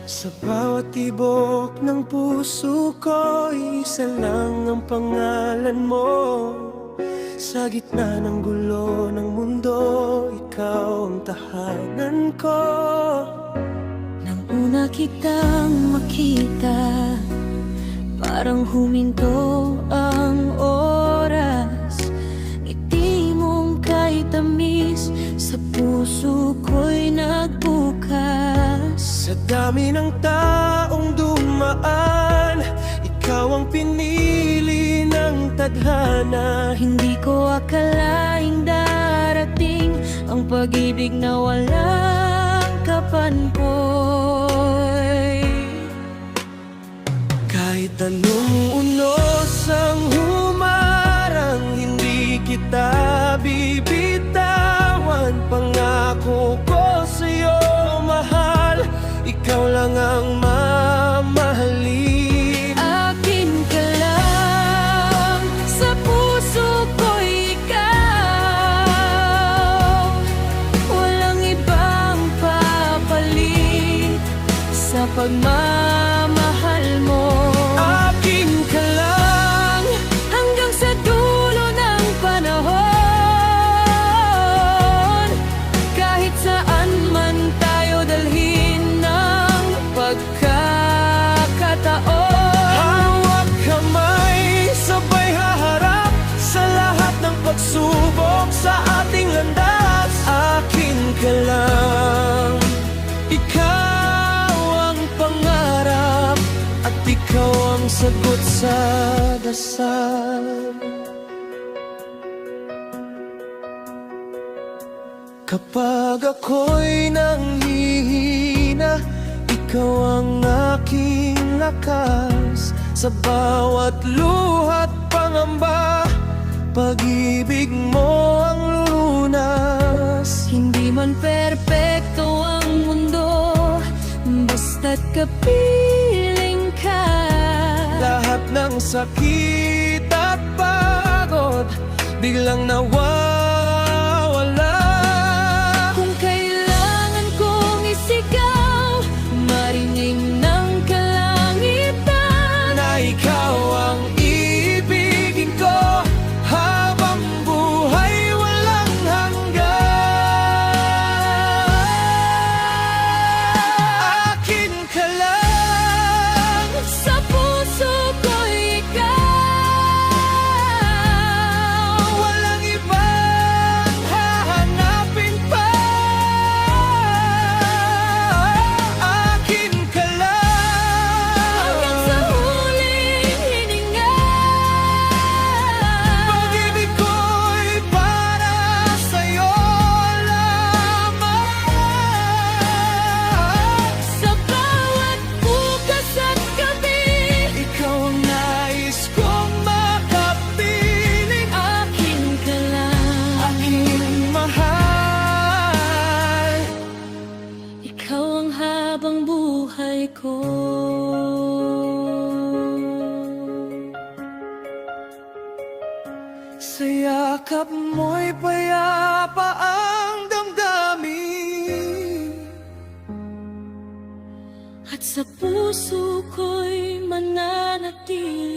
Sa bawat tibok ng puso ko, isa lang ang pangalan mo. Sa gitna ng gulo ng mundo, ikaw ang tahanan ko. Nang una kitang makita, parang huminto ang oras. Ngiti mong kay tamis, sa puso ko'y nagbukas. Sa dami ng taong dumaan, ikaw ang pinili ng tadhana. Hindi ko akalaing darating ang pag-ibig na walang kapanpoy. Kahit anong unos ang humarang, hindi kita bibitawan. Pangako ko sa'yo, mahal, ikaw lang ang mamahalin. Akin ka lang, sa puso ko'y ikaw. Walang ibang papalit sa pagmamahal mo. Akin ka lang, Hanggang sa dulo ng panahon. Kahit saan man tayo dalhin ng pagkakataon. hawak kamay, sabay haharap sa lahat ng pagsubok sa ating landas. Akin ka lang, ikaw ang pangarap, at ikaw ang sagot sa dasal. Kapag ako'y nanghihina, ikaw ang aking lakas. Sa bawat luha't pangamba, pag-ibig mo ang lulunas. Hindi man perpekto ang mundo, basta't kapiling ka. Lahat ng sakit at pagod biglang nawawala. Kung kailangan kong isigaw, marinig ng kalangitan, Na ikaw ang ibigin ko habang buhay walang hanggan. Akin ka lang, sa puso ko'y ikaw. walang ibang hahanapin pa. Akin ka Hanggang sa lang, huling hininga. pag-ibig ko'y para sa'yo lamang. Sa bawat bukas at gabi, Ikaw ang nais kong makapiling. akin ka lang. Aking mahal, Ikaw ang habang buhay ko. sa yakap mo'y payapa ang damdamin. At sa puso ko'y mananatili